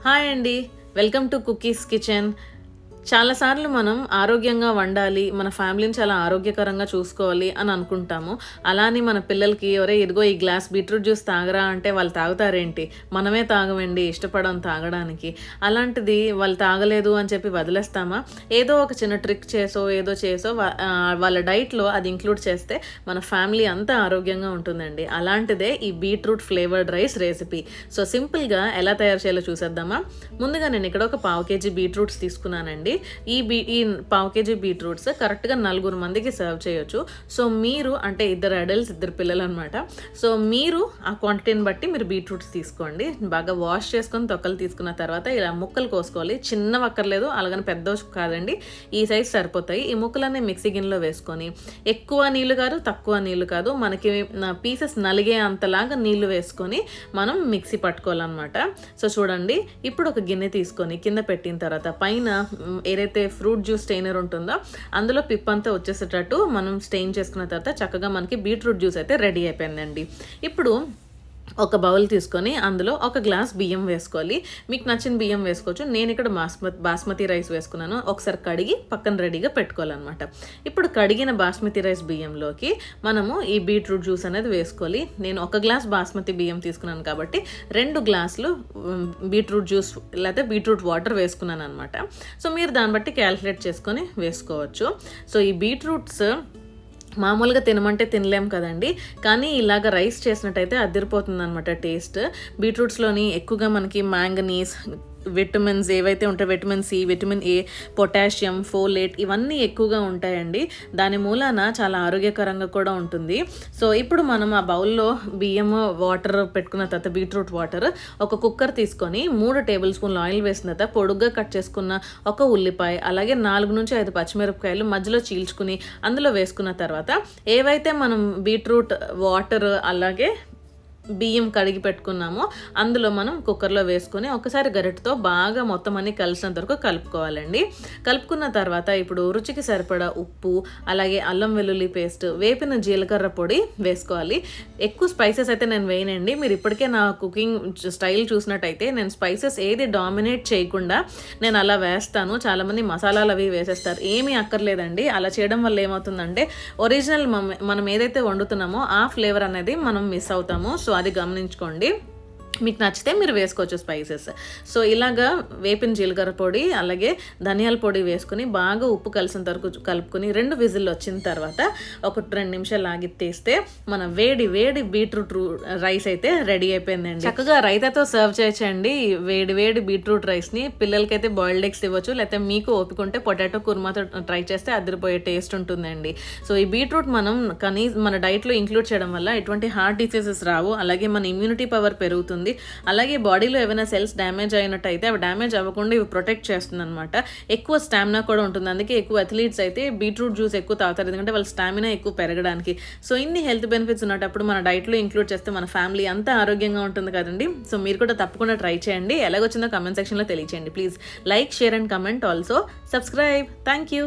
Hi అండి, welcome to cookies kitchen. చాలాసార్లు మనం ఆరోగ్యంగా వండాలి, మన ఫ్యామిలీని చాలా ఆరోగ్యకరంగా చూసుకోవాలి అని అనుకుంటాము. అలానే మన పిల్లలకి ఒరే ఇదిగో ఈ గ్లాస్ బీట్రూట్ జ్యూస్ తాగరా అంటే వాళ్ళు తాగుతారేంటి? మనమే తాగమండి, ఇష్టపడం తాగడానికి. అలాంటిది వాళ్ళు తాగలేదు అని చెప్పి వదిలేస్తామా? ఏదో ఒక చిన్న ట్రిక్ చేసో వాళ్ళ డైట్లో అది ఇంక్లూడ్ చేస్తే మన ఫ్యామిలీ అంతా ఆరోగ్యంగా ఉంటుందండి. అలాంటిదే ఈ beetroot flavoured rice recipe. So సింపుల్గా ఎలా తయారు చేయాలో చూసేద్దామా? ముందుగా నేను ఇక్కడ ఒక 1/2 kg బీట్రూట్స్ తీసుకున్నానండి. ఈ 1/2 kg బీట్రూట్స్ కరెక్ట్గా 4 మందికి సర్వ్ చేయొచ్చు. సో మీరు అంటే 2 అడల్ట్స్ 2 పిల్లలు అనమాట. సో మీరు ఆ క్వాంటిటీని బట్టి మీరు బీట్రూట్స్ తీసుకోండి. బాగా వాష్ చేసుకొని తొక్కలు తీసుకున్న తర్వాత ఇలా ముక్కలు కోసుకోవాలి. చిన్నవి అక్కర్లేదు, అలాగని పెద్ద కాదండి, ఈ సైజ్ సరిపోతాయి. ఈ ముక్కలన్నీ మిక్సీ గిన్నెలో వేసుకొని ఎక్కువ నీళ్ళు కాదు తక్కువ నీళ్ళు కాదు, మనకి పీసెస్ నలిగే అంతలాగా నీళ్లు వేసుకొని మనం మిక్సీ పట్టుకోవాలన్నమాట. సో చూడండి, ఇప్పుడు ఒక గిన్నె తీసుకొని కింద పెట్టిన తర్వాత పైన ఏదైతే ఫ్రూట్ జ్యూస్ స్టెయినర్ ఉంటుందో అందులో పిప్ అంతా వచ్చేసేటట్టు మనం స్టెయిన్ చేసుకున్న తర్వాత చక్కగా మనకి బీట్రూట్ జ్యూస్ అయితే రెడీ అయిపోయిందండి. ఇప్పుడు ఒక బౌల్ తీసుకొని అందులో 1 గ్లాస్ బియ్యం వేసుకోవాలి. మీకు నచ్చిన బియ్యం వేసుకోవచ్చు. నేను ఇక్కడ బాస్మతి రైస్ వేసుకున్నాను. ఒకసారి కడిగి పక్కన రెడీగా పెట్టుకోవాలన్నమాట. ఇప్పుడు కడిగిన బాస్మతి రైస్ బియ్యంలోకి మనము ఈ బీట్రూట్ జ్యూస్ అనేది వేసుకోవాలి. నేను 1 గ్లాస్ బాస్మతి బియ్యం తీసుకున్నాను కాబట్టి 2 గ్లాసులు బీట్రూట్ జ్యూస్ లేకపోతే బీట్రూట్ వాటర్ వేసుకున్నాను అనమాట. సో మీరు దాన్ని బట్టి క్యాలిక్యులేట్ చేసుకొని వేసుకోవచ్చు. సో ఈ బీట్రూట్స్ మామూలుగా తినమంటే తినలేం కదండి, కానీ ఇలాగ రైస్ చేసినట్టయితే అదిరిపోతుంది అనమాట టేస్ట్. బీట్రూట్స్లోని ఎక్కువగా మనకి మ్యాంగనీస్, విటమిన్స్ ఏవైతే ఉంటాయి, vitamin C, vitamin A, potassium, folate ఇవన్నీ ఎక్కువగా ఉంటాయండి. దాని మూలాన చాలా ఆరోగ్యకరంగా కూడా ఉంటుంది. సో ఇప్పుడు మనం ఆ బౌల్లో బియ్యం వాటర్ పెట్టుకున్న తర్వాత బీట్రూట్ వాటర్ ఒక కుక్కర్ తీసుకొని 3 టేబుల్ స్పూన్లు ఆయిల్ వేసిన తర్వాత పొడుగ్గా కట్ చేసుకున్న 1 ఉల్లిపాయ, అలాగే 4 నుంచి 5 పచ్చిమిరపకాయలు మధ్యలో చీల్చుకుని అందులో వేసుకున్న తర్వాత ఏవైతే మనం బీట్రూట్ వాటర్ అలాగే బియ్యం కడిగి పెట్టుకున్నామో అందులో మనం కుక్కర్లో వేసుకొని ఒకసారి గరిటెతో బాగా మొత్తం అన్ని కలిసినంత వరకు కలుపుకోవాలండి. కలుపుకున్న తర్వాత ఇప్పుడు రుచికి సరిపడా ఉప్పు, అలాగే అల్లం వెల్లుల్లి పేస్ట్, వేపిన జీలకర్ర పొడి వేసుకోవాలి. ఎక్కువ స్పైసెస్ అయితే నేను వేయనండి. మీరు ఇప్పటికే నా కుకింగ్ స్టైల్ చూసినట్టయితే నేను స్పైసెస్ ఏది డామినేట్ చేయకుండా నేను అలా వేస్తాను. చాలామంది మసాలాలు అవి వేసేస్తారు, ఏమీ అక్కర్లేదండి. అలా చేయడం వల్ల ఏమవుతుందంటే ఒరిజినల్ మనం ఏదైతే వండుతున్నామో ఆ ఫ్లేవర్ అనేది మనం మిస్ అవుతాము. సో అది గమనించుకోండి. మీకు నచ్చితే మీరు వేసుకోవచ్చు స్పైసెస్. సో ఇలాగా వేపిన జీలకర్ర పొడి అలాగే ధనియాల పొడి వేసుకుని బాగా ఉప్పు కలిసినంత వరకు కలుపుకొని 2 విజిల్లు వచ్చిన తర్వాత ఒక 2 నిమిషాలు ఆగి తీస్తే మన వేడి బీట్రూట్ రైస్ అయితే రెడీ అయిపోయిందండి. చక్కగా రైతాతో సర్వ్ చేయొచ్చండి వేడి బీట్రూట్ రైస్ని. పిల్లలకైతే బాయిల్డ్ ఎగ్స్ ఇవ్వచ్చు, లేకపోతే మీకు ఓపికంటే పొటాటో కుర్మాతో ట్రై చేస్తే అదిరిపోయే టేస్ట్ ఉంటుందండి. సో ఈ బీట్రూట్ మనం మన డైట్లో ఇంక్లూడ్ చేయడం వల్ల ఎటువంటి హార్ట్ డిసీజెస్ రావు, అలాగే మన ఇమ్యూనిటీ పవర్ పెరుగుతుంది. అలాగే బాడీలో ఏమైనా సెల్స్ డ్యామేజ్ అయినట్టయితే అవి డ్యామేజ్ అవ్వకుండా ఇవి ప్రొటెక్ట్ చేస్తుంది అనమాట. ఎక్కువ స్టామినా కూడా ఉంటుంది. అందుకే ఎక్కువ అథ్లీట్స్ అయితే బీట్రూట్ జ్యూస్ ఎక్కువ తాగుతారు, ఎందుకంటే వాళ్ళ స్టామినా ఎక్కువ పెరగడానికి. సో ఇన్ని హెల్త్ బెనిఫిట్స్ ఉన్నప్పుడు మన డైట్లో ఇంక్లూడ్ చేస్తే మన ఫ్యామిలీ అంతా ఆరోగ్యంగా ఉంటుంది కదండి. సో మీరు కూడా తప్పకుండా ట్రై చేయండి. ఎలాగొచ్చిందో కమెంట్ సెక్షన్లో తెలియచేయండి. Please like, share and comment. Also subscribe. Thank you.